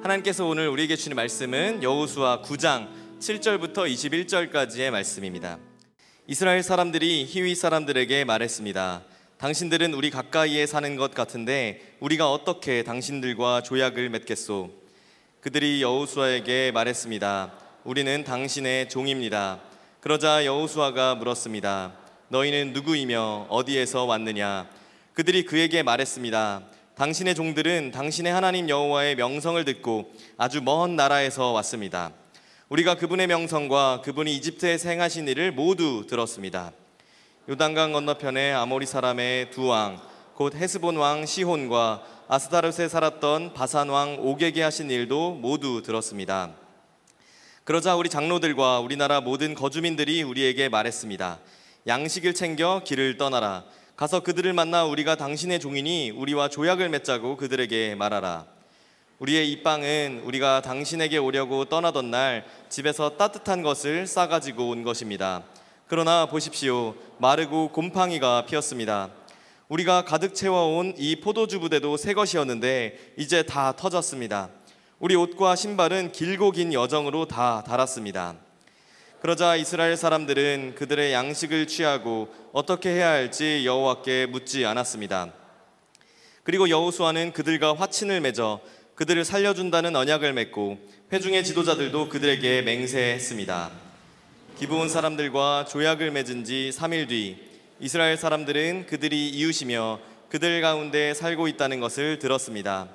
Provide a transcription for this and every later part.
하나님께서 오늘 우리에게 주신 말씀은 여호수아 9장 7절부터 21절까지의 말씀입니다. 이스라엘 사람들이 히위 사람들에게 말했습니다. 당신들은 우리 가까이에 사는 것 같은데 우리가 어떻게 당신들과 조약을 맺겠소? 그들이 여호수아에게 말했습니다. 우리는 당신의 종입니다. 그러자 여호수아가 물었습니다. 너희는 누구이며 어디에서 왔느냐? 그들이 그에게 말했습니다. 당신의 종들은 당신의 하나님 여호와의 명성을 듣고 아주 먼 나라에서 왔습니다. 우리가 그분의 명성과 그분이 이집트에 행하신 일을 모두 들었습니다. 요단강 건너편에 아모리 사람의 두 왕, 곧 헤스본 왕 시혼과 아스타롯에 살았던 바산 왕 옥에게 하신 일도 모두 들었습니다. 그러자 우리 장로들과 우리나라 모든 거주민들이 우리에게 말했습니다. 양식을 챙겨 길을 떠나라. 가서 그들을 만나 우리가 당신의 종이니 우리와 조약을 맺자고 그들에게 말하라. 우리의 이 빵은 우리가 당신에게 오려고 떠나던 날 집에서 따뜻한 것을 싸가지고 온 것입니다. 그러나 보십시오. 마르고 곰팡이가 피었습니다. 우리가 가득 채워온 이 포도주 부대도 새 것이었는데 이제 다 터졌습니다. 우리 옷과 신발은 길고 긴 여정으로 다 닳았습니다. 그러자 이스라엘 사람들은 그들의 양식을 취하고 어떻게 해야 할지 여호와께 묻지 않았습니다. 그리고 여호수아는 그들과 화친을 맺어 그들을 살려준다는 언약을 맺고 회중의 지도자들도 그들에게 맹세했습니다. 기브온 사람들과 조약을 맺은 지 3일 뒤 이스라엘 사람들은 그들이 이웃이며 그들 가운데 살고 있다는 것을 들었습니다.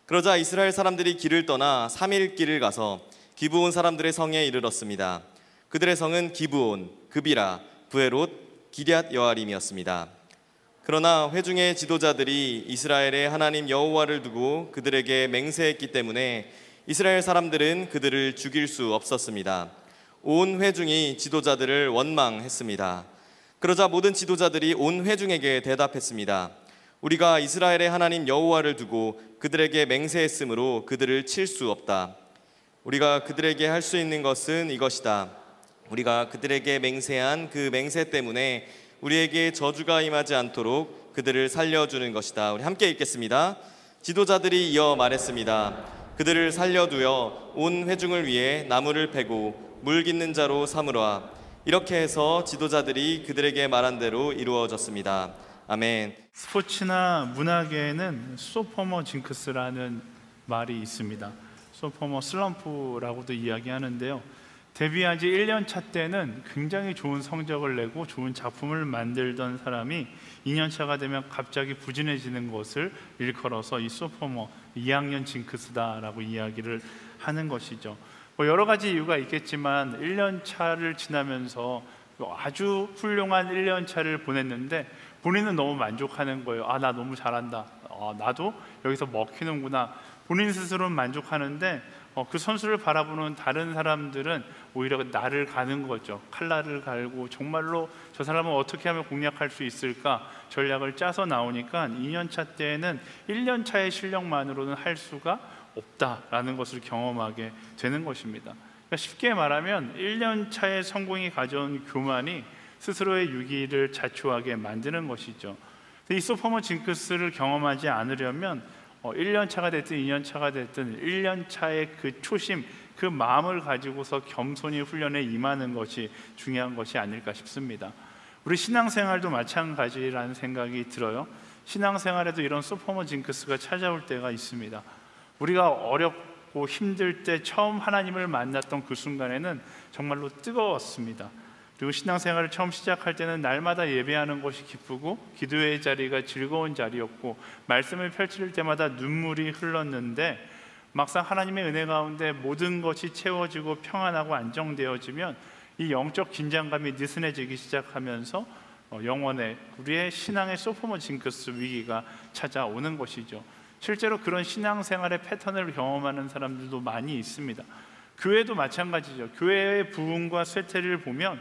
그러자 이스라엘 사람들이 길을 떠나 3일 길을 가서 기브온 사람들의 성에 이르렀습니다. 그들의 성은 기브온, 그비라, 브에롯, 기럇 여아림이었습니다. 그러나 회중의 지도자들이 이스라엘의 하나님 여호와를 두고 그들에게 맹세했기 때문에 이스라엘 사람들은 그들을 죽일 수 없었습니다. 온 회중이 지도자들을 원망했습니다. 그러자 모든 지도자들이 온 회중에게 대답했습니다. 우리가 이스라엘의 하나님 여호와를 두고 그들에게 맹세했으므로 그들을 칠 수 없다. 우리가 그들에게 할 수 있는 것은 이것이다. 우리가 그들에게 맹세한 그 맹세 때문에 우리에게 저주가 임하지 않도록 그들을 살려주는 것이다. 우리 함께 읽겠습니다. 지도자들이 이어 말했습니다. 그들을 살려두어 온 회중을 위해 나무를 패고 물 깃는 자로 삼으라. 이렇게 해서 지도자들이 그들에게 말한 대로 이루어졌습니다. 아멘. 스포츠나 문화계에는 소포머 징크스라는 말이 있습니다. 소포머 슬럼프라고도 이야기하는데요. 데뷔한 지 1년 차 때는 굉장히 좋은 성적을 내고 좋은 작품을 만들던 사람이 2년 차가 되면 갑자기 부진해지는 것을 일컬어서 이 소포머 2학년 징크스다라고 이야기를 하는 것이죠. 여러 가지 이유가 있겠지만 1년 차를 지나면서 아주 훌륭한 1년 차를 보냈는데 본인은 너무 만족하는 거예요. 나 너무 잘한다. 나도 여기서 먹히는구나. 본인 스스로는 만족하는데 그 선수를 바라보는 다른 사람들은 오히려 나를 가는 거죠. 칼날을 갈고 정말로 저 사람은 어떻게 하면 공략할 수 있을까 전략을 짜서 나오니까 2년 차 때에는 1년 차의 실력만으로는 할 수가 없다라는 것을 경험하게 되는 것입니다. 그러니까 쉽게 말하면 1년 차의 성공이 가져온 교만이 스스로의 유기를 자초하게 만드는 것이죠. 이 소포머 징크스를 경험하지 않으려면 1년 차가 됐든 2년 차가 됐든 1년 차의 그 초심, 그 마음을 가지고서 겸손히 훈련에 임하는 것이 중요한 것이 아닐까 싶습니다. 우리 신앙생활도 마찬가지라는 생각이 들어요. 신앙생활에도 이런 소포머 징크스가 찾아올 때가 있습니다. 우리가 어렵고 힘들 때 처음 하나님을 만났던 그 순간에는 정말로 뜨거웠습니다. 그리고 신앙생활을 처음 시작할 때는 날마다 예배하는 것이 기쁘고 기도의 자리가 즐거운 자리였고 말씀을 펼칠 때마다 눈물이 흘렀는데 막상 하나님의 은혜 가운데 모든 것이 채워지고 평안하고 안정되어지면 이 영적 긴장감이 느슨해지기 시작하면서 영혼의 우리의 신앙의 소포머 징크스 위기가 찾아오는 것이죠. 실제로 그런 신앙생활의 패턴을 경험하는 사람들도 많이 있습니다. 교회도 마찬가지죠. 교회의 부흥과 쇠퇴를 보면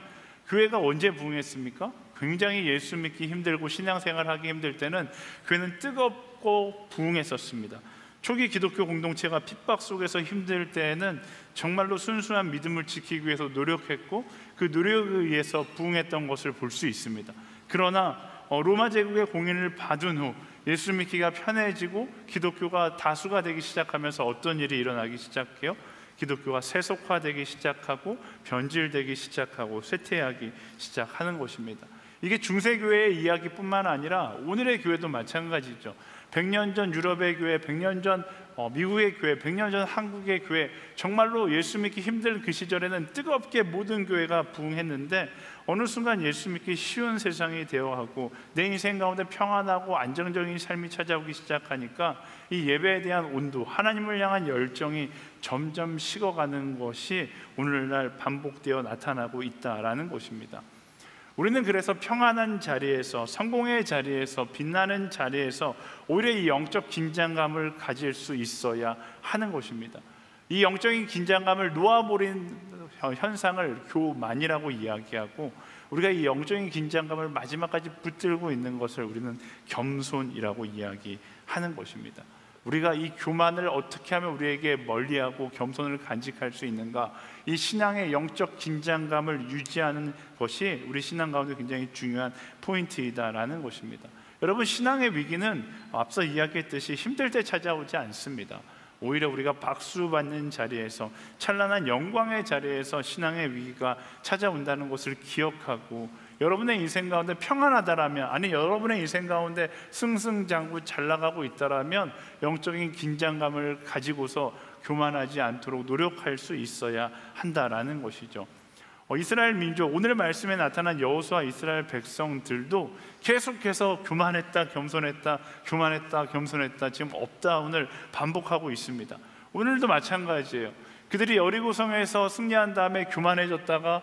교회가 언제 부흥했습니까? 굉장히 예수 믿기 힘들고 신앙생활하기 힘들 때는 교회는 뜨겁고 부흥했었습니다. 초기 기독교 공동체가 핍박 속에서 힘들 때에는 정말로 순수한 믿음을 지키기 위해서 노력했고 그 노력에 의해서 부흥했던 것을 볼 수 있습니다. 그러나 로마 제국의 공인을 받은 후 예수 믿기가 편해지고 기독교가 다수가 되기 시작하면서 어떤 일이 일어나기 시작해요? 기독교가 세속화되기 시작하고 변질되기 시작하고 쇠퇴하기 시작하는 것입니다. 이게 중세교회의 이야기뿐만 아니라 오늘의 교회도 마찬가지죠. 100년 전 유럽의 교회, 100년 전 미국의 교회, 100년 전 한국의 교회, 정말로 예수 믿기 힘든 그 시절에는 뜨겁게 모든 교회가 부흥했는데 어느 순간 예수 믿기 쉬운 세상이 되어가고 내 인생 가운데 평안하고 안정적인 삶이 찾아오기 시작하니까 이 예배에 대한 온도, 하나님을 향한 열정이 점점 식어가는 것이 오늘날 반복되어 나타나고 있다라는 것입니다. 우리는 그래서 평안한 자리에서, 성공의 자리에서, 빛나는 자리에서 오히려 이 영적 긴장감을 가질 수 있어야 하는 것입니다. 이 영적인 긴장감을 놓아버린 현상을 교만이라고 이야기하고, 우리가 이 영적인 긴장감을 마지막까지 붙들고 있는 것을 우리는 겸손이라고 이야기하는 것입니다. 우리가 이 교만을 어떻게 하면 우리에게 멀리하고 겸손을 간직할 수 있는가, 이 신앙의 영적 긴장감을 유지하는 것이 우리 신앙 가운데 굉장히 중요한 포인트이다라는 것입니다. 여러분, 신앙의 위기는 앞서 이야기했듯이 힘들 때 찾아오지 않습니다. 오히려 우리가 박수 받는 자리에서, 찬란한 영광의 자리에서 신앙의 위기가 찾아온다는 것을 기억하고, 여러분의 인생 가운데 평안하다라면, 아니 여러분의 인생 가운데 승승장구 잘 나가고 있다라면 영적인 긴장감을 가지고서 교만하지 않도록 노력할 수 있어야 한다라는 것이죠. 이스라엘 민족, 오늘 말씀에 나타난 여호수아 이스라엘 백성들도 계속해서 교만했다 겸손했다, 교만했다 겸손했다, 지금 업다운을 반복하고 있습니다. 오늘도 마찬가지예요. 그들이 여리고성에서 승리한 다음에 교만해졌다가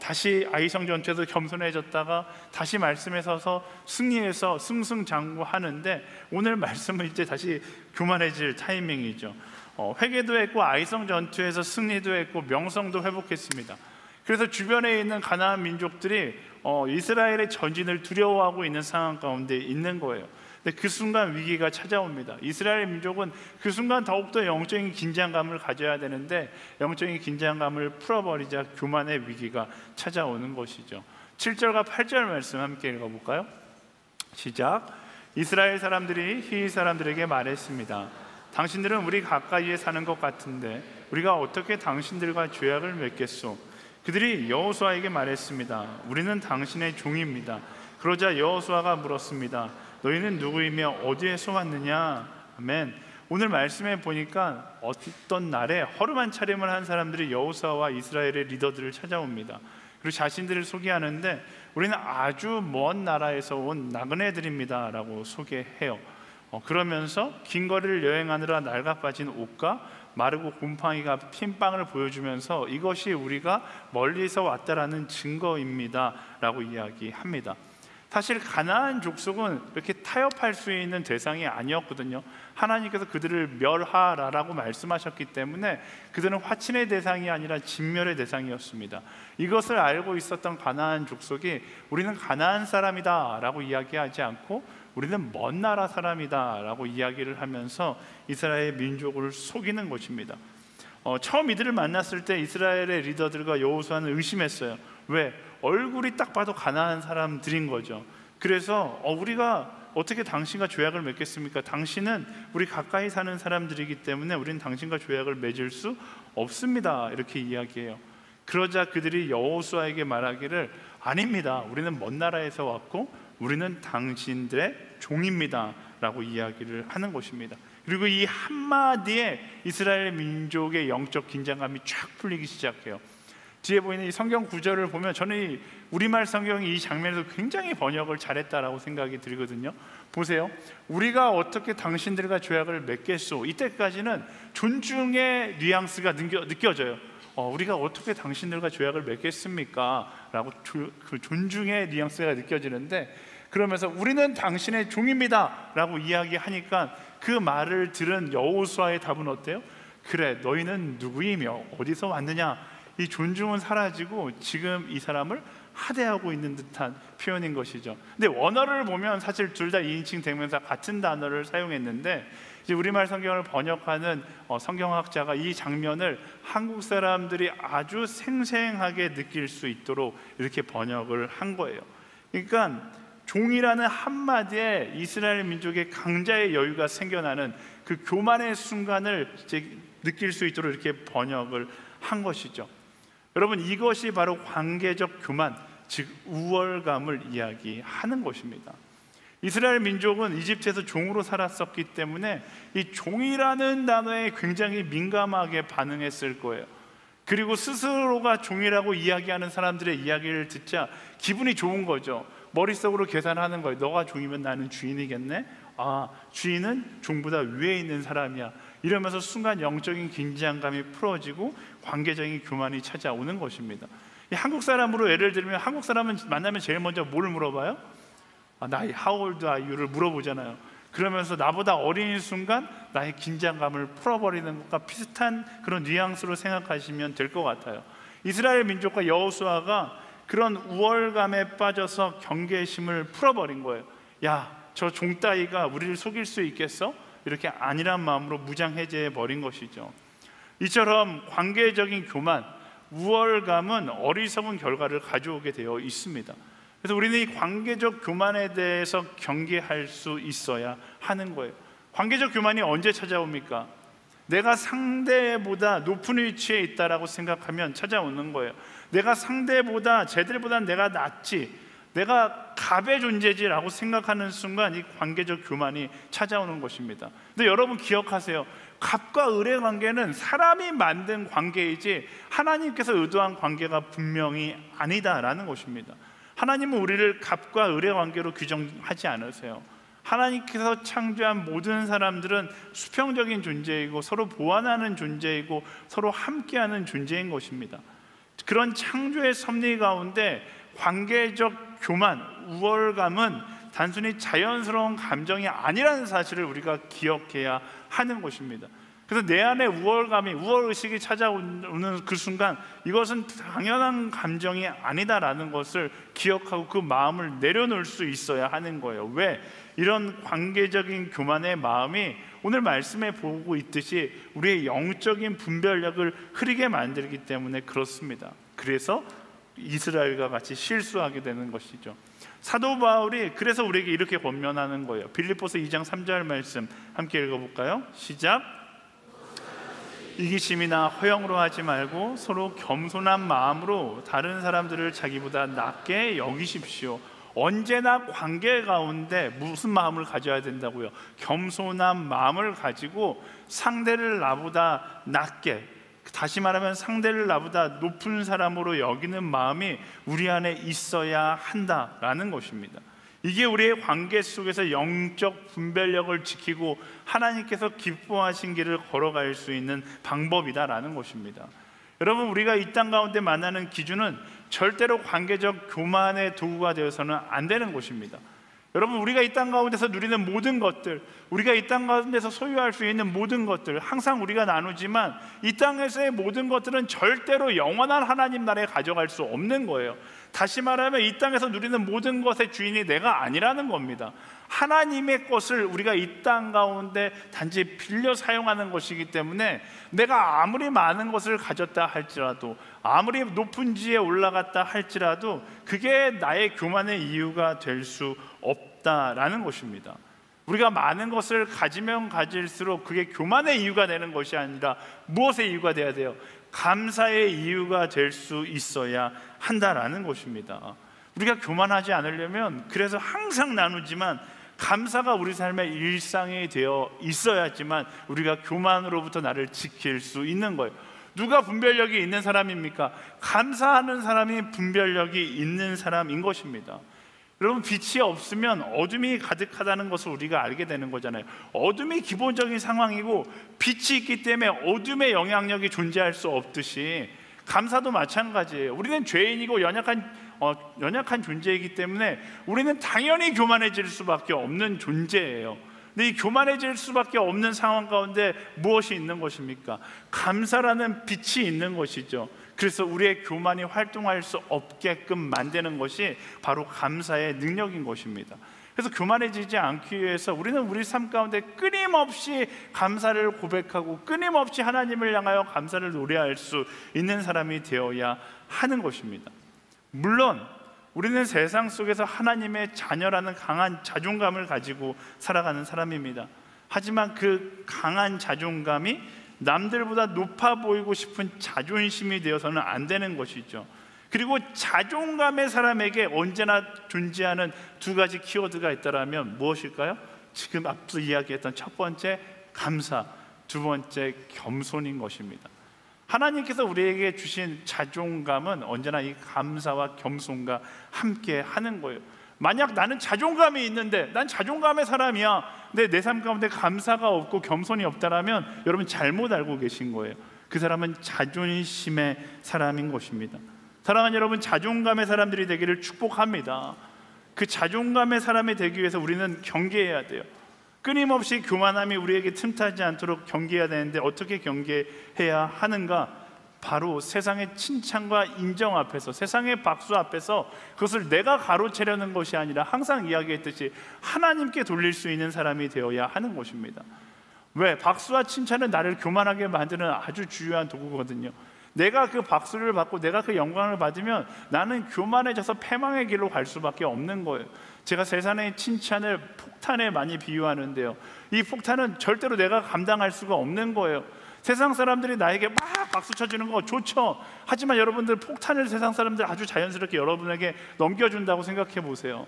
다시 아이성 전투에서 겸손해졌다가 다시 말씀에 서서 승리해서 승승장구하는데, 오늘 말씀은 이제 다시 교만해질 타이밍이죠. 회개도 했고 아이성 전투에서 승리도 했고 명성도 회복했습니다. 그래서 주변에 있는 가나안 민족들이 이스라엘의 전진을 두려워하고 있는 상황 가운데 있는 거예요. 근데 그 순간 위기가 찾아옵니다. 이스라엘 민족은 그 순간 더욱더 영적인 긴장감을 가져야 되는데 영적인 긴장감을 풀어버리자 교만의 위기가 찾아오는 것이죠. 7절과 8절 말씀 함께 읽어볼까요? 시작. 이스라엘 사람들이 히위 사람들에게 말했습니다. 당신들은 우리 가까이에 사는 것 같은데 우리가 어떻게 당신들과 죄악을 맺겠소? 그들이 여호수아에게 말했습니다. 우리는 당신의 종입니다. 그러자 여호수아가 물었습니다. 너희는 누구이며 어디에서 왔느냐? 아멘. 오늘 말씀에 보니까 어떤 날에 허름한 차림을 한 사람들이 여호수아와 이스라엘의 리더들을 찾아옵니다. 그리고 자신들을 소개하는데 우리는 아주 먼 나라에서 온 나그네들입니다 라고 소개해요. 그러면서 긴 거리를 여행하느라 낡아 빠진 옷과 마르고 곰팡이가 핀 빵을 보여주면서 이것이 우리가 멀리서 왔다라는 증거입니다 라고 이야기합니다. 사실 가나안 족속은 이렇게 타협할 수 있는 대상이 아니었거든요. 하나님께서 그들을 멸하라라고 말씀하셨기 때문에 그들은 화친의 대상이 아니라 진멸의 대상이었습니다. 이것을 알고 있었던 가나안 족속이 우리는 가나안 사람이다 라고 이야기하지 않고 우리는 먼 나라 사람이다 라고 이야기를 하면서 이스라엘 민족을 속이는 것입니다. 처음 이들을 만났을 때 이스라엘의 리더들과 여호수아는 의심했어요. 왜? 얼굴이 딱 봐도 가나안 사람들인 거죠. 그래서 우리가 어떻게 당신과 조약을 맺겠습니까? 당신은 우리 가까이 사는 사람들이기 때문에 우리는 당신과 조약을 맺을 수 없습니다 이렇게 이야기해요. 그러자 그들이 여호수아에게 말하기를 아닙니다. 우리는 먼 나라에서 왔고 우리는 당신들의 종입니다 라고 이야기를 하는 것입니다. 그리고 이 한마디에 이스라엘 민족의 영적 긴장감이 쫙 풀리기 시작해요. 뒤에 보이는 이 성경 구절을 보면 저는 이 우리말 성경이 이 장면에서 굉장히 번역을 잘했다라고 생각이 들거든요. 보세요. 우리가 어떻게 당신들과 조약을 맺겠소? 이때까지는 존중의 뉘앙스가 느껴져요. 우리가 어떻게 당신들과 조약을 맺겠습니까? 라고 그 존중의 뉘앙스가 느껴지는데, 그러면서 우리는 당신의 종입니다 라고 이야기하니까 그 말을 들은 여호수아의 답은 어때요? 그래, 너희는 누구이며 어디서 왔느냐? 이 존중은 사라지고 지금 이 사람을 하대하고 있는 듯한 표현인 것이죠. 근데 원어를 보면 사실 둘 다 2인칭 대명사 같은 단어를 사용했는데, 이제 우리말 성경을 번역하는 성경학자가 이 장면을 한국 사람들이 아주 생생하게 느낄 수 있도록 이렇게 번역을 한 거예요. 그러니까 종이라는 한마디에 이스라엘 민족의 강자의 여유가 생겨나는 그 교만의 순간을 이제 느낄 수 있도록 이렇게 번역을 한 것이죠. 여러분, 이것이 바로 관계적 교만, 즉 우월감을 이야기하는 것입니다. 이스라엘 민족은 이집트에서 종으로 살았었기 때문에 이 종이라는 단어에 굉장히 민감하게 반응했을 거예요. 그리고 스스로가 종이라고 이야기하는 사람들의 이야기를 듣자 기분이 좋은 거죠. 머릿속으로 계산하는 거예요. 너가 종이면 나는 주인이겠네? 아, 주인은 종보다 위에 있는 사람이야. 이러면서 순간 영적인 긴장감이 풀어지고 관계적인 교만이 찾아오는 것입니다. 한국 사람으로 예를 들면, 한국 사람은 만나면 제일 먼저 뭘 물어봐요? 나이 how old are you를 물어보잖아요. 그러면서 나보다 어린 순간 나의 긴장감을 풀어버리는 것과 비슷한 그런 뉘앙스로 생각하시면 될 것 같아요. 이스라엘 민족과 여호수아가 그런 우월감에 빠져서 경계심을 풀어버린 거예요. 야, 저 종따이가 우리를 속일 수 있겠어? 이렇게 안일한 마음으로 무장해제해 버린 것이죠. 이처럼 관계적인 교만, 우월감은 어리석은 결과를 가져오게 되어 있습니다. 그래서 우리는 이 관계적 교만에 대해서 경계할 수 있어야 하는 거예요. 관계적 교만이 언제 찾아옵니까? 내가 상대보다 높은 위치에 있다라고 생각하면 찾아오는 거예요. 내가 상대보다, 쟤들보다 내가 낫지, 내가 갑의 존재지라고 생각하는 순간 이 관계적 교만이 찾아오는 것입니다. 근데 여러분 기억하세요. 갑과 을의 관계는 사람이 만든 관계이지 하나님께서 의도한 관계가 분명히 아니다라는 것입니다. 하나님은 우리를 갑과 을의 관계로 규정하지 않으세요. 하나님께서 창조한 모든 사람들은 수평적인 존재이고 서로 보완하는 존재이고 서로 함께하는 존재인 것입니다. 그런 창조의 섭리 가운데 관계적 교만, 우월감은 단순히 자연스러운 감정이 아니라는 사실을 우리가 기억해야 하는 것입니다. 그래서 내 안에 우월감이, 우월의식이 찾아오는 그 순간 이것은 당연한 감정이 아니다라는 것을 기억하고 그 마음을 내려놓을 수 있어야 하는 거예요. 왜? 이런 관계적인 교만의 마음이 오늘 말씀에 보고 있듯이 우리의 영적인 분별력을 흐리게 만들기 때문에 그렇습니다. 그래서 이스라엘과 같이 실수하게 되는 것이죠. 사도 바울이 그래서 우리에게 이렇게 권면하는 거예요. 빌립보서 2장 3절 말씀 함께 읽어볼까요? 시작. 이기심이나 허영으로 하지 말고 서로 겸손한 마음으로 다른 사람들을 자기보다 낮게 여기십시오. 언제나 관계 가운데 무슨 마음을 가져야 된다고요? 겸손한 마음을 가지고 상대를 나보다 낮게, 다시 말하면 상대를 나보다 높은 사람으로 여기는 마음이 우리 안에 있어야 한다라는 것입니다. 이게 우리의 관계 속에서 영적 분별력을 지키고 하나님께서 기뻐하신 길을 걸어갈 수 있는 방법이다라는 것입니다. 여러분, 우리가 이 땅 가운데 만나는 기준은 절대로 관계적 교만의 도구가 되어서는 안 되는 것입니다. 여러분, 우리가 이 땅 가운데서 누리는 모든 것들, 우리가 이 땅 가운데서 소유할 수 있는 모든 것들, 항상 우리가 나누지만 이 땅에서의 모든 것들은 절대로 영원한 하나님 나라에 가져갈 수 없는 거예요. 다시 말하면 이 땅에서 누리는 모든 것의 주인이 내가 아니라는 겁니다. 하나님의 것을 우리가 이 땅 가운데 단지 빌려 사용하는 것이기 때문에 내가 아무리 많은 것을 가졌다 할지라도, 아무리 높은 지에 올라갔다 할지라도 그게 나의 교만의 이유가 될 수 없다라는 것입니다. 우리가 많은 것을 가지면 가질수록 그게 교만의 이유가 되는 것이 아니라 무엇의 이유가 돼야 돼요? 감사의 이유가 될 수 있어야 한다라는 것입니다. 우리가 교만하지 않으려면, 그래서 항상 나누지만 감사가 우리 삶의 일상이 되어 있어야지만 우리가 교만으로부터 나를 지킬 수 있는 거예요. 누가 분별력이 있는 사람입니까? 감사하는 사람이 분별력이 있는 사람인 것입니다. 여러분, 빛이 없으면 어둠이 가득하다는 것을 우리가 알게 되는 거잖아요. 어둠이 기본적인 상황이고 빛이 있기 때문에 어둠의 영향력이 존재할 수 없듯이 감사도 마찬가지예요. 우리는 죄인이고 연약한 존재이기 때문에 우리는 당연히 교만해질 수밖에 없는 존재예요. 근데 이 교만해질 수밖에 없는 상황 가운데 무엇이 있는 것입니까? 감사라는 빛이 있는 것이죠. 그래서 우리의 교만이 활동할 수 없게끔 만드는 것이 바로 감사의 능력인 것입니다. 그래서 교만해지지 않기 위해서 우리는 우리 삶 가운데 끊임없이 감사를 고백하고 끊임없이 하나님을 향하여 감사를 노래할 수 있는 사람이 되어야 하는 것입니다. 물론 우리는 세상 속에서 하나님의 자녀라는 강한 자존감을 가지고 살아가는 사람입니다. 하지만 그 강한 자존감이 남들보다 높아 보이고 싶은 자존심이 되어서는 안 되는 것이죠. 그리고 자존감의 사람에게 언제나 존재하는 두 가지 키워드가 있다면 무엇일까요? 지금 앞서 이야기했던 첫 번째 감사, 두 번째 겸손인 것입니다. 하나님께서 우리에게 주신 자존감은 언제나 이 감사와 겸손과 함께 하는 거예요. 만약 나는 자존감이 있는데 난 자존감의 사람이야, 근데 내 삶 가운데 감사가 없고 겸손이 없다라면 여러분 잘못 알고 계신 거예요. 그 사람은 자존심의 사람인 것입니다. 사랑하는 여러분, 자존감의 사람들이 되기를 축복합니다. 그 자존감의 사람이 되기 위해서 우리는 경계해야 돼요. 끊임없이 교만함이 우리에게 틈타지 않도록 경계해야 되는데 어떻게 경계해야 하는가? 바로 세상의 칭찬과 인정 앞에서, 세상의 박수 앞에서 그것을 내가 가로채려는 것이 아니라 항상 이야기했듯이 하나님께 돌릴 수 있는 사람이 되어야 하는 것입니다. 왜? 박수와 칭찬은 나를 교만하게 만드는 아주 중요한 도구거든요. 내가 그 박수를 받고 내가 그 영광을 받으면 나는 교만해져서 패망의 길로 갈 수밖에 없는 거예요. 제가 세상의 칭찬을 폭탄에 많이 비유하는데요, 이 폭탄은 절대로 내가 감당할 수가 없는 거예요. 세상 사람들이 나에게 막 박수 쳐주는 거 좋죠. 하지만 여러분들, 폭탄을 세상 사람들 아주 자연스럽게 여러분에게 넘겨준다고 생각해 보세요.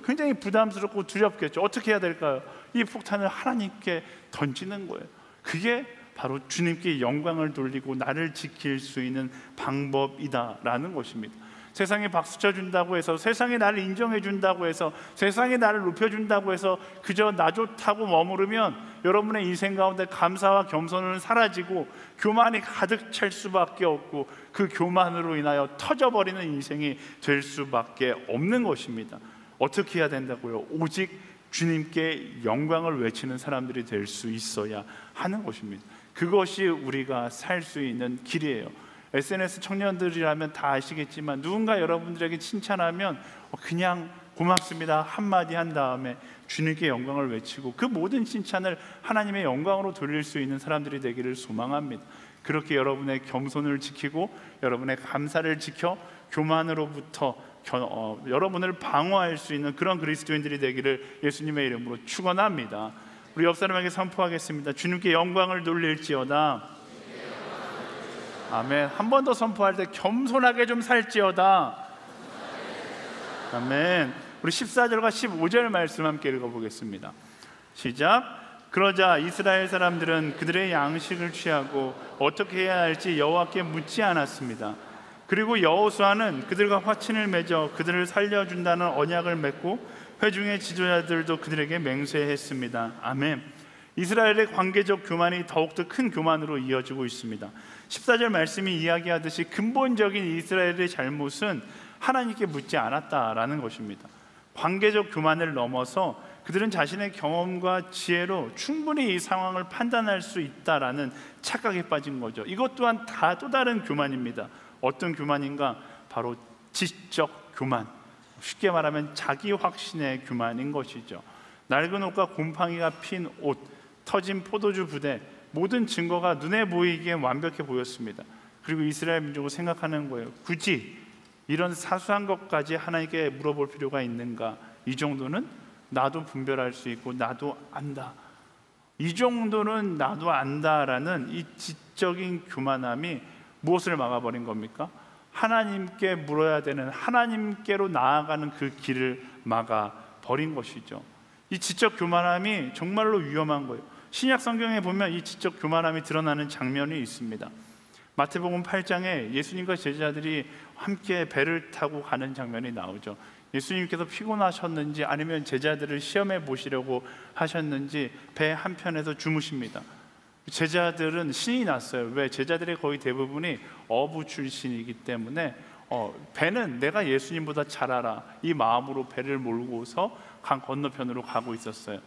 굉장히 부담스럽고 두렵겠죠. 어떻게 해야 될까요? 이 폭탄을 하나님께 던지는 거예요. 그게 바로 주님께 영광을 돌리고 나를 지킬 수 있는 방법이다라는 것입니다. 세상에 박수 쳐준다고 해서, 세상에 나를 인정해 준다고 해서, 세상에 나를 높여준다고 해서 그저 나 좋다고 머무르면 여러분의 인생 가운데 감사와 겸손은 사라지고 교만이 가득 찰 수밖에 없고 그 교만으로 인하여 터져버리는 인생이 될 수밖에 없는 것입니다. 어떻게 해야 된다고요? 오직 주님께 영광을 외치는 사람들이 될 수 있어야 하는 것입니다. 그것이 우리가 살 수 있는 길이에요. SNS 청년들이라면 다 아시겠지만 누군가 여러분들에게 칭찬하면 그냥 고맙습니다 한마디 한 다음에 주님께 영광을 외치고 그 모든 칭찬을 하나님의 영광으로 돌릴 수 있는 사람들이 되기를 소망합니다. 그렇게 여러분의 겸손을 지키고 여러분의 감사를 지켜 교만으로부터 여러분을 방어할 수 있는 그런 그리스도인들이 되기를 예수님의 이름으로 축원합니다. 우리 옆 사람에게 선포하겠습니다. 주님께 영광을 돌릴지어다. 아멘. 한 번 더 선포할 때 겸손하게 좀 살지어다. 아멘. 우리 14절과 15절 말씀 함께 읽어보겠습니다. 시작. 그러자 이스라엘 사람들은 그들의 양식을 취하고 어떻게 해야 할지 여호와께 묻지 않았습니다. 그리고 여호수아는 그들과 화친을 맺어 그들을 살려준다는 언약을 맺고 회중의 지도자들도 그들에게 맹세했습니다. 아멘. 이스라엘의 관계적 교만이 더욱더 큰 교만으로 이어지고 있습니다. 14절 말씀이 이야기하듯이 근본적인 이스라엘의 잘못은 하나님께 묻지 않았다라는 것입니다. 관계적 교만을 넘어서 그들은 자신의 경험과 지혜로 충분히 이 상황을 판단할 수 있다라는 착각에 빠진 거죠. 이것 또한 다 또 다른 교만입니다. 어떤 교만인가? 바로 지적 교만, 쉽게 말하면 자기 확신의 교만인 것이죠. 낡은 옷과 곰팡이가 핀 옷, 터진 포도주 부대, 모든 증거가 눈에 보이기엔 완벽해 보였습니다. 그리고 이스라엘 민족을 생각하는 거예요. 굳이 이런 사소한 것까지 하나님께 물어볼 필요가 있는가? 이 정도는 나도 분별할 수 있고 나도 안다, 이 정도는 나도 안다라는 이 지적인 교만함이 무엇을 막아버린 겁니까? 하나님께 물어야 되는, 하나님께로 나아가는 그 길을 막아버린 것이죠. 이 지적 교만함이 정말로 위험한 거예요. 신약 성경에 보면 이 지적 교만함이 드러나는 장면이 있습니다. 마태복음 8장에 예수님과 제자들이 함께 배를 타고 가는 장면이 나오죠. 예수님께서 피곤하셨는지 아니면 제자들을 시험해 보시려고 하셨는지 배 한편에서 주무십니다. 제자들은 신이 났어요. 왜? 제자들의 거의 대부분이 어부 출신이기 때문에 배는 내가 예수님보다 잘 알아, 이 마음으로 배를 몰고서 강 건너편으로 가고 있었어요.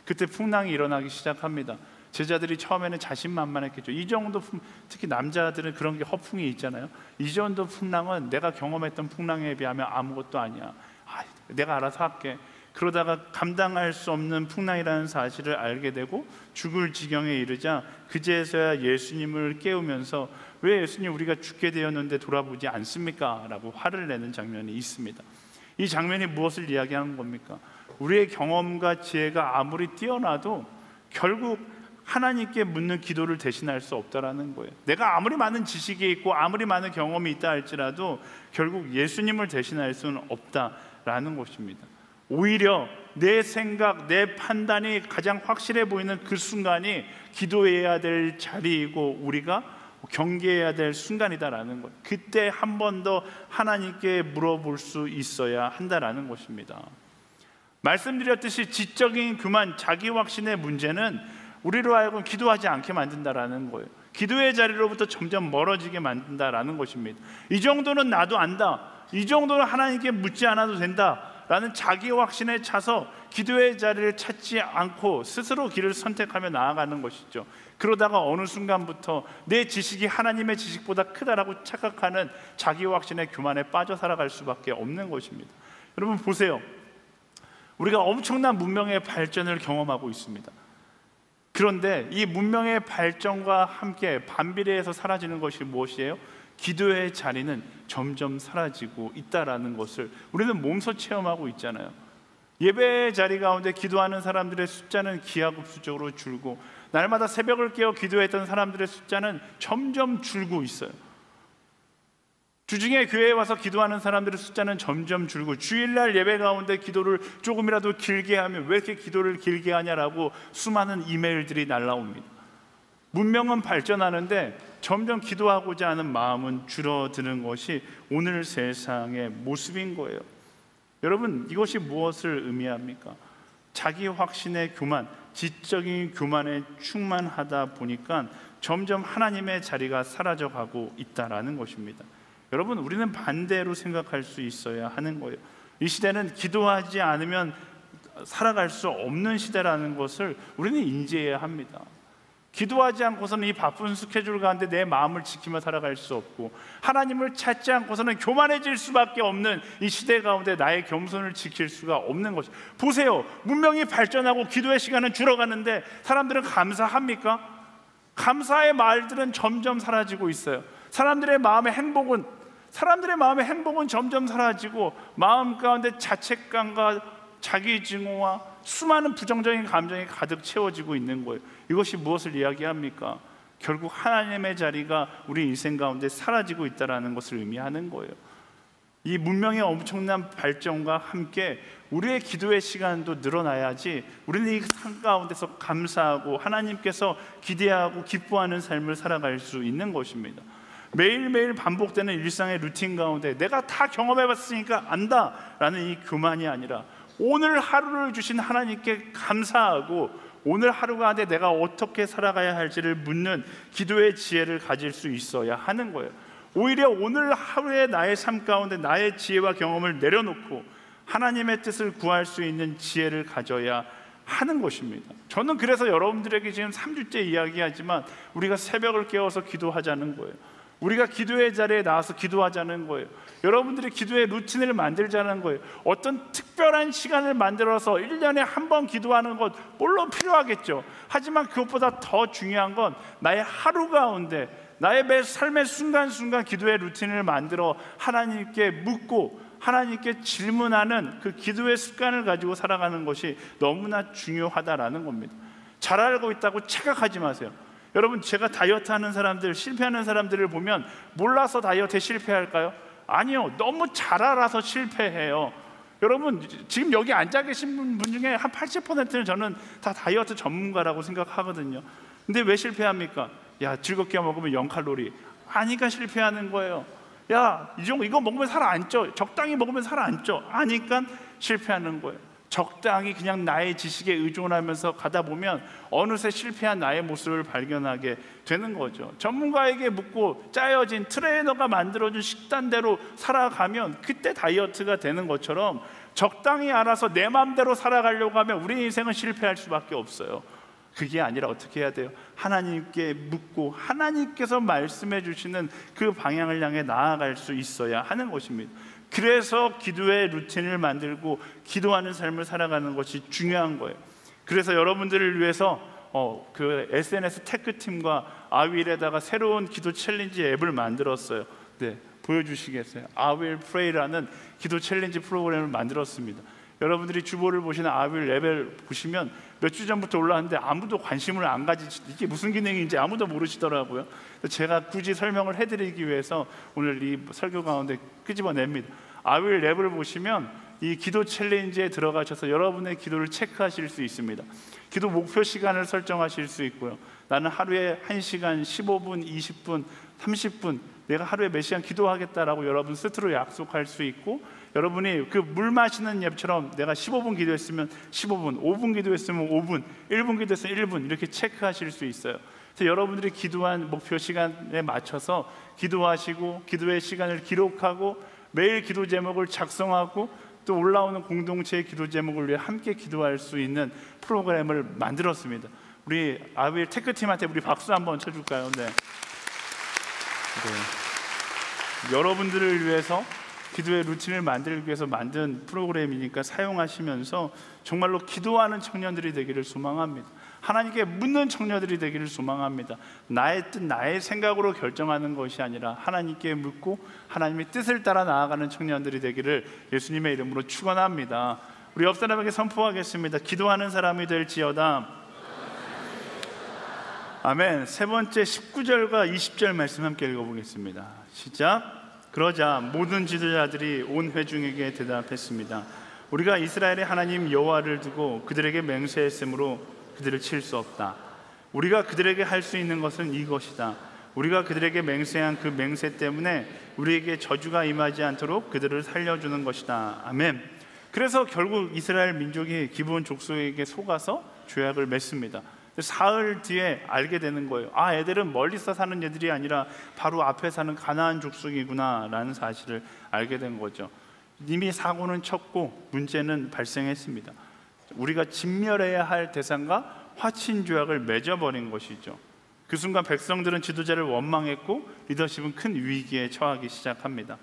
그때 풍랑이 일어나기 시작합니다. 제자들이 처음에는 자신만만했겠죠. 이 정도 특히 남자들은 그런 게 허풍이 있잖아요. 이 정도 풍랑은 내가 경험했던 풍랑에 비하면 아무것도 아니야. 내가 알아서 할게. 그러다가 감당할 수 없는 풍랑이라는 사실을 알게 되고 죽을 지경에 이르자 그제서야 예수님을 깨우면서 왜 예수님 우리가 죽게 되었는데 돌아보지 않습니까? 라고 화를 내는 장면이 있습니다. 이 장면이 무엇을 이야기하는 겁니까? 우리의 경험과 지혜가 아무리 뛰어나도 결국 하나님께 묻는 기도를 대신할 수 없다라는 거예요. 내가 아무리 많은 지식이 있고 아무리 많은 경험이 있다 할지라도 결국 예수님을 대신할 수는 없다라는 것입니다. 오히려 내 생각, 내 판단이 가장 확실해 보이는 그 순간이 기도해야 될 자리이고 우리가 경계해야 될 순간이다라는 것. 그때 한 번 더 하나님께 물어볼 수 있어야 한다라는 것입니다. 말씀드렸듯이 지적인 교만, 자기 확신의 문제는 우리로 하여금 기도하지 않게 만든다라는 거예요. 기도의 자리로부터 점점 멀어지게 만든다라는 것입니다. 이 정도는 나도 안다, 이 정도는 하나님께 묻지 않아도 된다 라는 자기 확신에 차서 기도의 자리를 찾지 않고 스스로 길을 선택하며 나아가는 것이죠. 그러다가 어느 순간부터 내 지식이 하나님의 지식보다 크다라고 착각하는 자기 확신의 교만에 빠져 살아갈 수밖에 없는 것입니다. 여러분 보세요. 우리가 엄청난 문명의 발전을 경험하고 있습니다. 그런데 이 문명의 발전과 함께 반비례해서 사라지는 것이 무엇이에요? 기도의 자리는 점점 사라지고 있다라는 것을 우리는 몸소 체험하고 있잖아요. 예배의 자리 가운데 기도하는 사람들의 숫자는 기하급수적으로 줄고 날마다 새벽을 깨어 기도했던 사람들의 숫자는 점점 줄고 있어요. 주중에 교회에 와서 기도하는 사람들의 숫자는 점점 줄고 주일날 예배 가운데 기도를 조금이라도 길게 하면 왜 이렇게 기도를 길게 하냐라고 수많은 이메일들이 날라옵니다. 문명은 발전하는데 점점 기도하고자 하는 마음은 줄어드는 것이 오늘 세상의 모습인 거예요. 여러분 이것이 무엇을 의미합니까? 자기 확신의 교만, 지적인 교만에 충만하다 보니까 점점 하나님의 자리가 사라져가고 있다라는 것입니다. 여러분 우리는 반대로 생각할 수 있어야 하는 거예요. 이 시대는 기도하지 않으면 살아갈 수 없는 시대라는 것을 우리는 인지해야 합니다. 기도하지 않고서는 이 바쁜 스케줄 가운데 내 마음을 지키며 살아갈 수 없고 하나님을 찾지 않고서는 교만해질 수밖에 없는 이 시대 가운데 나의 겸손을 지킬 수가 없는 것이죠. 보세요. 문명이 발전하고 기도의 시간은 줄어가는데 사람들은 감사합니까? 감사의 말들은 점점 사라지고 있어요. 사람들의 마음의 행복은 점점 사라지고 마음 가운데 자책감과 자기 증오와 수많은 부정적인 감정이 가득 채워지고 있는 거예요. 이것이 무엇을 이야기합니까? 결국 하나님의 자리가 우리 인생 가운데 사라지고 있다는 것을 의미하는 거예요. 이 문명의 엄청난 발전과 함께 우리의 기도의 시간도 늘어나야지 우리는 이 삶 가운데서 감사하고 하나님께서 기대하고 기뻐하는 삶을 살아갈 수 있는 것입니다. 매일매일 반복되는 일상의 루틴 가운데 내가 다 경험해봤으니까 안다라는 이 교만이 아니라 오늘 하루를 주신 하나님께 감사하고 오늘 하루 가운데 내가 어떻게 살아가야 할지를 묻는 기도의 지혜를 가질 수 있어야 하는 거예요. 오히려 오늘 하루의 나의 삶 가운데 나의 지혜와 경험을 내려놓고 하나님의 뜻을 구할 수 있는 지혜를 가져야 하는 것입니다. 저는 그래서 여러분들에게 지금 3주째 이야기하지만 우리가 새벽을 깨워서 기도하자는 거예요. 우리가 기도의 자리에 나와서 기도하자는 거예요. 여러분들이 기도의 루틴을 만들자는 거예요. 어떤 특별한 시간을 만들어서 1년에 한 번 기도하는 것 물론 필요하겠죠. 하지만 그것보다 더 중요한 건 나의 하루 가운데 나의 매 삶의 순간순간 기도의 루틴을 만들어 하나님께 묻고 하나님께 질문하는 그 기도의 습관을 가지고 살아가는 것이 너무나 중요하다라는 겁니다. 잘 알고 있다고 착각하지 마세요. 여러분 제가 다이어트 하는 사람들, 실패하는 사람들을 보면 몰라서 다이어트에 실패할까요? 아니요. 너무 잘 알아서 실패해요. 여러분 지금 여기 앉아 계신 분 중에 한 80%는 저는 다 다이어트 전문가라고 생각하거든요. 근데 왜 실패합니까? 야 즐겁게 먹으면 0칼로리 아니까 실패하는 거예요. 야 이거 먹으면 살 안 쪄, 적당히 먹으면 살 안 쪄 아니까 실패하는 거예요. 적당히 그냥 나의 지식에 의존하면서 가다 보면 어느새 실패한 나의 모습을 발견하게 되는 거죠. 전문가에게 묻고 짜여진 트레이너가 만들어준 식단대로 살아가면 그때 다이어트가 되는 것처럼 적당히 알아서 내 마음대로 살아가려고 하면 우리 인생은 실패할 수밖에 없어요. 그게 아니라 어떻게 해야 돼요? 하나님께 묻고 하나님께서 말씀해 주시는 그 방향을 향해 나아갈 수 있어야 하는 것입니다. 그래서 기도의 루틴을 만들고 기도하는 삶을 살아가는 것이 중요한 거예요. 그래서 여러분들을 위해서 그 SNS 테크팀과 아윌에다가 새로운 기도 챌린지 앱을 만들었어요. 네, 보여주시겠어요? I will pray라는 기도 챌린지 프로그램을 만들었습니다. 여러분들이 주보를 보시는 아윌 앱을 보시면 몇 주 전부터 올라왔는데 아무도 관심을 안 이게 무슨 기능인지 아무도 모르시더라고요. 제가 굳이 설명을 해드리기 위해서 오늘 이 설교 가운데 끄집어냅니다. 아윌 앱을 보시면 이 기도 챌린지에 들어가셔서 여러분의 기도를 체크하실 수 있습니다. 기도 목표 시간을 설정하실 수 있고요. 나는 하루에 1시간, 15분, 20분, 30분 내가 하루에 몇 시간 기도하겠다라고 여러분 스스로 약속할 수 있고, 여러분이 그 물 마시는 앱처럼 내가 15분 기도했으면 15분, 5분 기도했으면 5분, 1분 기도했으면 1분 이렇게 체크하실 수 있어요. 그래서 여러분들이 기도한 목표 시간에 맞춰서 기도하시고 기도의 시간을 기록하고 매일 기도 제목을 작성하고 또 올라오는 공동체의 기도 제목을 위해 함께 기도할 수 있는 프로그램을 만들었습니다. 우리 아윌 테크팀한테 우리 박수 한번 쳐줄까요? 네. 여러분들을 위해서 기도의 루틴을 만들기 위해서 만든 프로그램이니까 사용하시면서 정말로 기도하는 청년들이 되기를 소망합니다. 하나님께 묻는 청년들이 되기를 소망합니다. 나의 뜻, 나의 생각으로 결정하는 것이 아니라 하나님께 묻고 하나님의 뜻을 따라 나아가는 청년들이 되기를 예수님의 이름으로 축원합니다. 우리 옆 사람에게 선포하겠습니다. 기도하는 사람이 될지어다. 아멘. 세 번째 19절과 20절 말씀 함께 읽어보겠습니다. 시작. 그러자 모든 지도자들이 온 회중에게 대답했습니다. 우리가 이스라엘의 하나님 여호와를 두고 그들에게 맹세했으므로 그들을 칠 수 없다. 우리가 그들에게 할 수 있는 것은 이것이다. 우리가 그들에게 맹세한 그 맹세 때문에 우리에게 저주가 임하지 않도록 그들을 살려주는 것이다. 아멘. 그래서 결국 이스라엘 민족이 기브온 족속에게 속아서 죄악을 맺습니다. 사흘 뒤에 알게 되는 거예요. 아, 애들은 멀리서 사는 애들이 아니라 바로 앞에 사는 가나안 족속이구나 라는 사실을 알게 된 거죠. 이미 사고는 쳤고 문제는 발생했습니다. 우리가 진멸해야 할 대상과 화친 죄악을 맺어버린 것이죠. 그 순간 백성들은 지도자를 원망했고 리더십은 큰 위기에 처하기 시작합니다.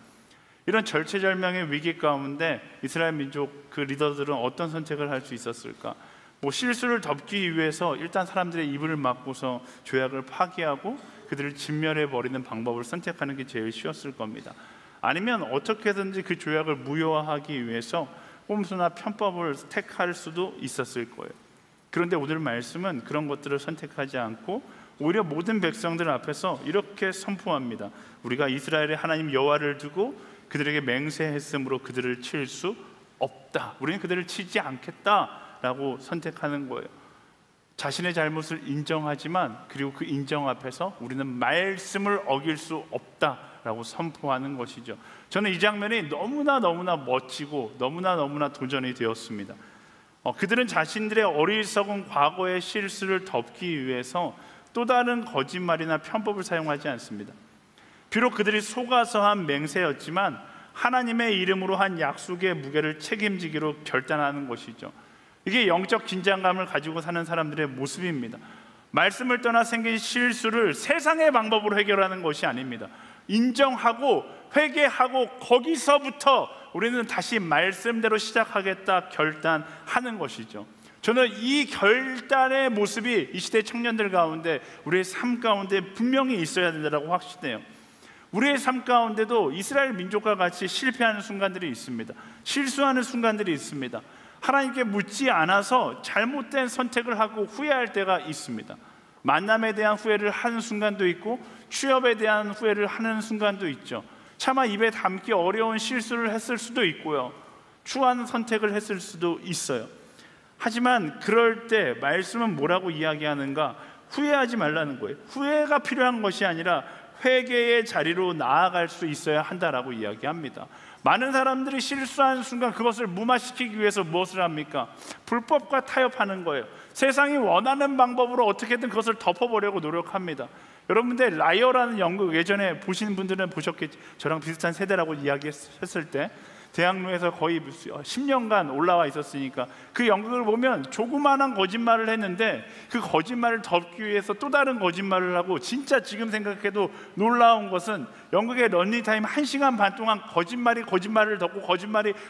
이런 절체절명의 위기 가운데 이스라엘 민족 그 리더들은 어떤 선택을 할 수 있었을까? 실수를 덮기 위해서 일단 사람들의 입을 막고서 죄악을 파기하고 그들을 진멸해버리는 방법을 선택하는 게 제일 쉬웠을 겁니다. 아니면 어떻게든지 그 죄악을 무효화하기 위해서 꼼수나 편법을 택할 수도 있었을 거예요. 그런데 오늘 말씀은 그런 것들을 선택하지 않고 오히려 모든 백성들 앞에서 이렇게 선포합니다. 우리가 이스라엘의 하나님 여호와를 두고 그들에게 맹세했으므로 그들을 칠 수 없다. 우리는 그들을 치지 않겠다 라고 선택하는 거예요. 자신의 잘못을 인정하지만 그리고 그 인정 앞에서 우리는 말씀을 어길 수 없다라고 선포하는 것이죠. 저는 이 장면이 너무나 멋지고 너무나 도전이 되었습니다. 그들은 자신들의 어리석은 과거의 실수를 덮기 위해서 또 다른 거짓말이나 편법을 사용하지 않습니다. 비록 그들이 속아서 한 맹세였지만 하나님의 이름으로 한 약속의 무게를 책임지기로 결단하는 것이죠. 이게 영적 긴장감을 가지고 사는 사람들의 모습입니다. 말씀을 떠나 생긴 실수를 세상의 방법으로 해결하는 것이 아닙니다. 인정하고 회개하고 거기서부터 우리는 다시 말씀대로 시작하겠다 결단하는 것이죠. 저는 이 결단의 모습이 이 시대 청년들 가운데 우리의 삶 가운데 분명히 있어야 된다고 확신해요. 우리의 삶 가운데도 이스라엘 민족과 같이 실패하는 순간들이 있습니다. 실수하는 순간들이 있습니다. 하나님께 묻지 않아서 잘못된 선택을 하고 후회할 때가 있습니다. 만남에 대한 후회를 하는 순간도 있고 취업에 대한 후회를 하는 순간도 있죠. 차마 입에 담기 어려운 실수를 했을 수도 있고요. 추한 선택을 했을 수도 있어요. 하지만 그럴 때 말씀은 뭐라고 이야기하는가? 후회하지 말라는 거예요. 후회가 필요한 것이 아니라 회개의 자리로 나아갈 수 있어야 한다라고 이야기합니다. 많은 사람들이 실수하는 순간 그것을 무마시키기 위해서 무엇을 합니까? 불법과 타협하는 거예요. 세상이 원하는 방법으로 어떻게든 그것을 덮어보려고 노력합니다. 여러분들 라이어라는 연극 예전에 보신 분들은 보셨겠지. 저랑 비슷한 세대라고 이야기했을 때 대학로에서 거의 10년간 올라와 있었으니까 그 연극을 보면 조그마한 거짓말을 했는데 그 거짓말을 덮기 위해서 또 다른 거짓말을 하고, 진짜 지금 생각해도 놀라운 것은 연극의 런닝타임 1시간 반 동안 거짓말을 덮고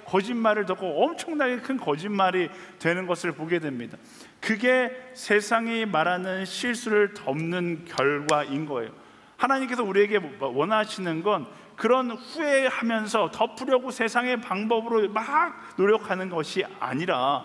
거짓말을 덮고 엄청나게 큰 거짓말이 되는 것을 보게 됩니다. 그게 세상이 말하는 실수를 덮는 결과인 거예요. 하나님께서 우리에게 원하시는 건 그런 후회하면서 덮으려고 세상의 방법으로 막 노력하는 것이 아니라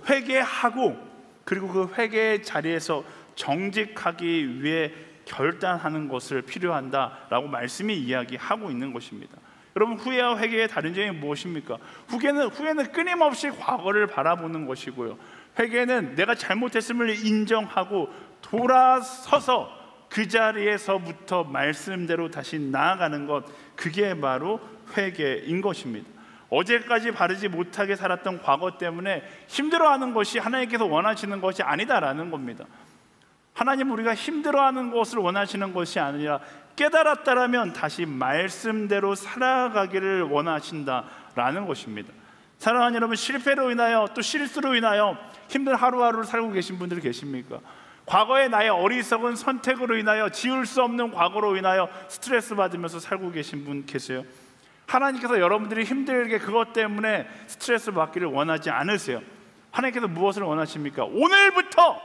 회개하고, 그리고 그 회개의 자리에서 정직하기 위해 결단하는 것을 필요한다라고 말씀이 이야기하고 있는 것입니다. 여러분, 후회와 회개의 다른 점이 무엇입니까? 후회는 끊임없이 과거를 바라보는 것이고요, 회개는 내가 잘못했음을 인정하고 돌아서서 그 자리에서부터 말씀대로 다시 나아가는 것, 그게 바로 회개인 것입니다. 어제까지 바르지 못하게 살았던 과거 때문에 힘들어하는 것이 하나님께서 원하시는 것이 아니다라는 겁니다. 하나님, 우리가 힘들어하는 것을 원하시는 것이 아니라 깨달았다라면 다시 말씀대로 살아가기를 원하신다라는 것입니다. 사랑하는 여러분, 실패로 인하여 또 실수로 인하여 힘든 하루하루를 살고 계신 분들 계십니까? 과거의 나의 어리석은 선택으로 인하여, 지울 수 없는 과거로 인하여 스트레스 받으면서 살고 계신 분 계세요? 하나님께서 여러분들이 힘들게 그것 때문에 스트레스 받기를 원하지 않으세요. 하나님께서 무엇을 원하십니까? 오늘부터,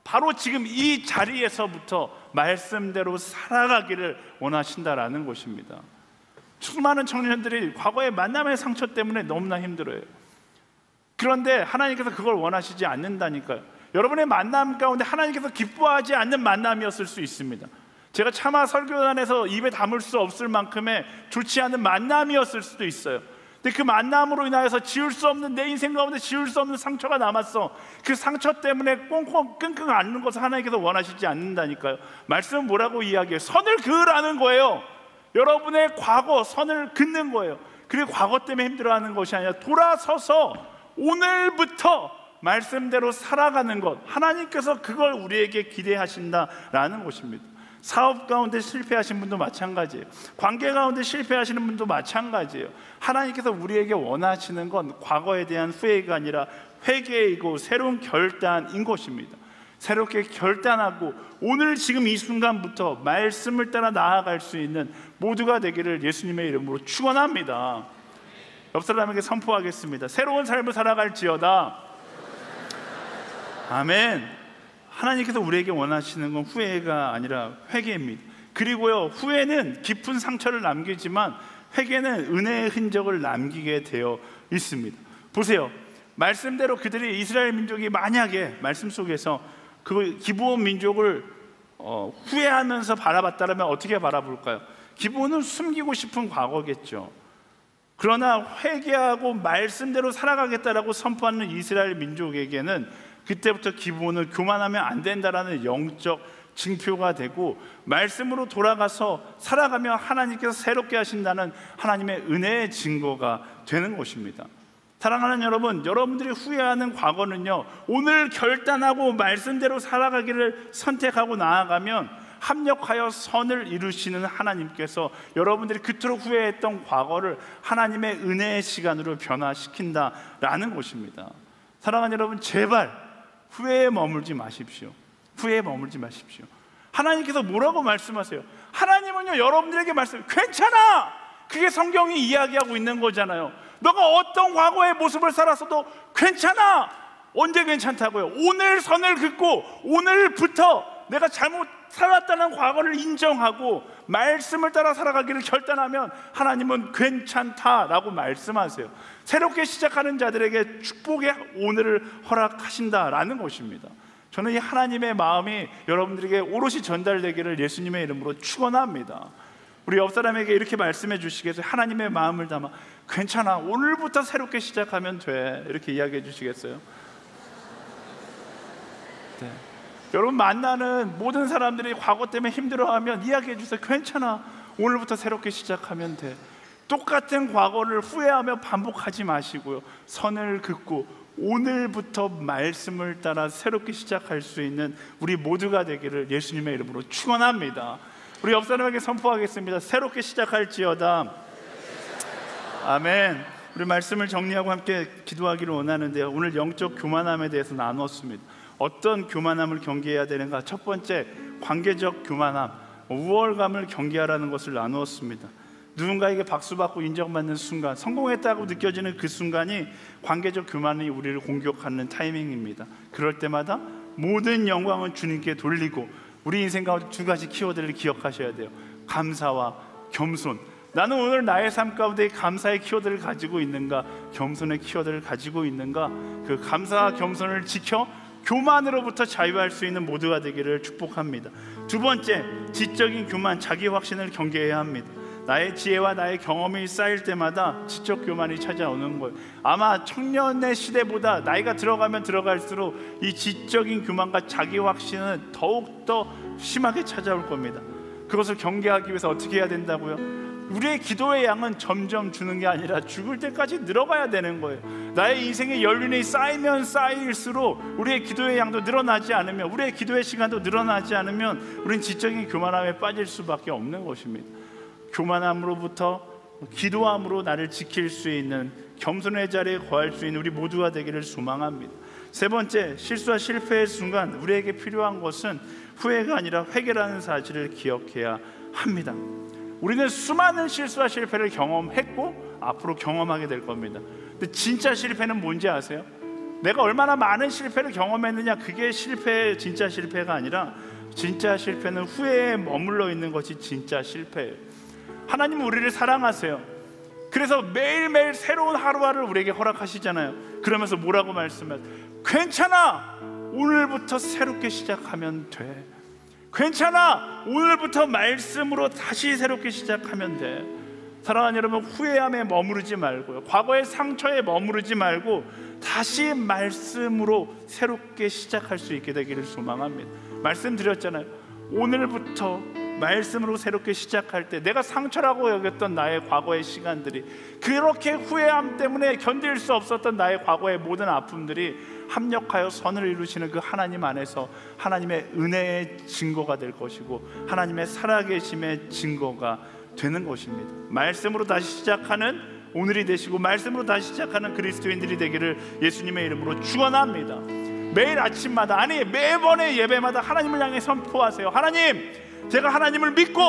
바로 지금 이 자리에서부터 말씀대로 살아가기를 원하신다라는 것입니다. 수많은 청년들이 과거의 만남의 상처 때문에 너무나 힘들어요. 그런데 하나님께서 그걸 원하시지 않는다니까요. 여러분의 만남 가운데 하나님께서 기뻐하지 않는 만남이었을 수 있습니다. 제가 차마 설교단에서 입에 담을 수 없을 만큼의 좋지 않은 만남이었을 수도 있어요. 근데 그 만남으로 인하여서 지울 수 없는, 내 인생 가운데 지울 수 없는 상처가 남았어. 그 상처 때문에 꽁꽁 앓는 것을 하나님께서 원하시지 않는다니까요. 말씀은 뭐라고 이야기해요? 선을 그으라는 거예요. 여러분의 과거 선을 긋는 거예요. 그리고 과거 때문에 힘들어하는 것이 아니라 돌아서서 오늘부터 말씀대로 살아가는 것, 하나님께서 그걸 우리에게 기대하신다라는 것입니다. 사업 가운데 실패하신 분도 마찬가지예요. 관계 가운데 실패하시는 분도 마찬가지예요. 하나님께서 우리에게 원하시는 건 과거에 대한 후회가 아니라 회개이고 새로운 결단인 것입니다. 새롭게 결단하고 오늘 지금 이 순간부터 말씀을 따라 나아갈 수 있는 모두가 되기를 예수님의 이름으로 축원합니다. 옆 사람에게 선포하겠습니다. 새로운 삶을 살아갈지어다. 아멘. 하나님께서 우리에게 원하시는 건 후회가 아니라 회개입니다. 그리고요, 후회는 깊은 상처를 남기지만 회개는 은혜의 흔적을 남기게 되어 있습니다. 보세요, 말씀대로 그들이, 이스라엘 민족이 만약에 말씀 속에서 그 기브온 민족을 후회하면서 바라봤다면 어떻게 바라볼까요? 기브온은 숨기고 싶은 과거겠죠. 그러나 회개하고 말씀대로 살아가겠다라고 선포하는 이스라엘 민족에게는 그때부터 기브온은 교만하면 안 된다라는 영적 징표가 되고, 말씀으로 돌아가서 살아가며 하나님께서 새롭게 하신다는 하나님의 은혜의 증거가 되는 것입니다. 사랑하는 여러분, 여러분들이 후회하는 과거는요, 오늘 결단하고 말씀대로 살아가기를 선택하고 나아가면 합력하여 선을 이루시는 하나님께서 여러분들이 그토록 후회했던 과거를 하나님의 은혜의 시간으로 변화시킨다라는 것입니다. 사랑하는 여러분, 제발 후회에 머물지 마십시오. 후회에 머물지 마십시오. 하나님께서 뭐라고 말씀하세요? 하나님은요, 여러분들에게 괜찮아! 그게 성경이 이야기하고 있는 거잖아요. 너가 어떤 과거의 모습을 살았어도 괜찮아! 언제 괜찮다고요? 오늘 선을 긋고 오늘부터 내가 잘못 살았다는 과거를 인정하고 말씀을 따라 살아가기를 결단하면 하나님은 괜찮다라고 말씀하세요. 새롭게 시작하는 자들에게 축복의 오늘을 허락하신다라는 것입니다. 저는 이 하나님의 마음이 여러분들에게 오롯이 전달되기를 예수님의 이름으로 축원합니다. 우리 옆 사람에게 이렇게 말씀해 주시겠어요? 하나님의 마음을 담아 괜찮아, 오늘부터 새롭게 시작하면 돼, 이렇게 이야기해 주시겠어요? 네. 여러분, 만나는 모든 사람들이 과거 때문에 힘들어하면 이야기해 주세요. 괜찮아, 오늘부터 새롭게 시작하면 돼. 똑같은 과거를 후회하며 반복하지 마시고요, 선을 긋고 오늘부터 말씀을 따라 새롭게 시작할 수 있는 우리 모두가 되기를 예수님의 이름으로 축원합니다. 우리 옆 사람에게 선포하겠습니다. 새롭게 시작할지어다. 아멘. 우리 말씀을 정리하고 함께 기도하기를 원하는데요, 오늘 영적 교만함에 대해서 나누었습니다. 어떤 교만함을 경계해야 되는가? 첫 번째, 관계적 교만함, 우월감을 경계하라는 것을 나누었습니다. 누군가에게 박수받고 인정받는 순간, 성공했다고 느껴지는 그 순간이 관계적 교만이 우리를 공격하는 타이밍입니다. 그럴 때마다 모든 영광은 주님께 돌리고, 우리 인생 가운데 두 가지 키워드를 기억하셔야 돼요. 감사와 겸손. 나는 오늘 나의 삶 가운데 감사의 키워드를 가지고 있는가, 겸손의 키워드를 가지고 있는가? 그 감사와 겸손을 지켜 교만으로부터 자유할 수 있는 모두가 되기를 축복합니다. 두 번째, 지적인 교만, 자기 확신을 경계해야 합니다. 나의 지혜와 나의 경험이 쌓일 때마다 지적 교만이 찾아오는 거예요. 아마 청년의 시대보다 나이가 들어가면 들어갈수록 이 지적인 교만과 자기 확신은 더욱더 심하게 찾아올 겁니다. 그것을 경계하기 위해서 어떻게 해야 된다고요? 우리의 기도의 양은 점점 주는 게 아니라 죽을 때까지 늘어가야 되는 거예요. 나의 인생의 연륜이 쌓이면 쌓일수록 우리의 기도의 양도 늘어나지 않으면, 우리의 기도의 시간도 늘어나지 않으면 우리는 지적인 교만함에 빠질 수밖에 없는 것입니다. 교만함으로부터 기도함으로 나를 지킬 수 있는, 겸손의 자리에 거할 수 있는 우리 모두가 되기를 소망합니다. 세 번째, 실수와 실패의 순간 우리에게 필요한 것은 후회가 아니라 회개라는 사실을 기억해야 합니다. 우리는 수많은 실수와 실패를 경험했고 앞으로 경험하게 될 겁니다. 근데 진짜 실패는 뭔지 아세요? 내가 얼마나 많은 실패를 경험했느냐, 그게 실패의 진짜 실패가 아니라, 진짜 실패는 후회에 머물러 있는 것이 진짜 실패예요. 하나님은 우리를 사랑하세요. 그래서 매일매일 새로운 하루하루를 우리에게 허락하시잖아요. 그러면서 뭐라고 말씀하세요? 괜찮아, 오늘부터 새롭게 시작하면 돼. 괜찮아, 오늘부터 말씀으로 다시 새롭게 시작하면 돼. 사랑하는 여러분, 후회함에 머무르지 말고요, 과거의 상처에 머무르지 말고 다시 말씀으로 새롭게 시작할 수 있게 되기를 소망합니다. 말씀드렸잖아요. 오늘부터 말씀으로 새롭게 시작할 때 내가 상처라고 여겼던 나의 과거의 시간들이, 그렇게 후회함 때문에 견딜 수 없었던 나의 과거의 모든 아픔들이 합력하여 선을 이루시는 그 하나님 안에서 하나님의 은혜의 증거가 될 것이고, 하나님의 살아계심의 증거가 되는 것입니다. 말씀으로 다시 시작하는 오늘이 되시고, 말씀으로 다시 시작하는 그리스도인들이 되기를 예수님의 이름으로 축원합니다. 매일 아침마다, 아니 매번의 예배마다 하나님을 향해 선포하세요. 하나님, 제가 하나님을 믿고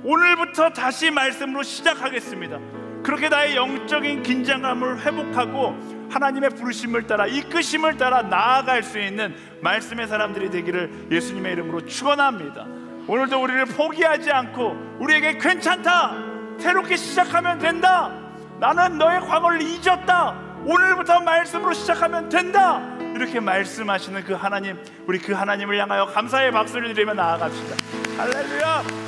오늘부터 다시 말씀으로 시작하겠습니다. 그렇게 나의 영적인 긴장감을 회복하고 하나님의 부르심을 따라, 이끄심을 따라 나아갈 수 있는 말씀의 사람들이 되기를 예수님의 이름으로 축원합니다. 오늘도 우리를 포기하지 않고 우리에게 괜찮다, 새롭게 시작하면 된다, 나는 너의 과거를 잊었다, 오늘부터 말씀으로 시작하면 된다, 이렇게 말씀하시는 그 하나님, 우리 그 하나님을 향하여 감사의 박수를 드리며 나아갑시다. 할렐루야.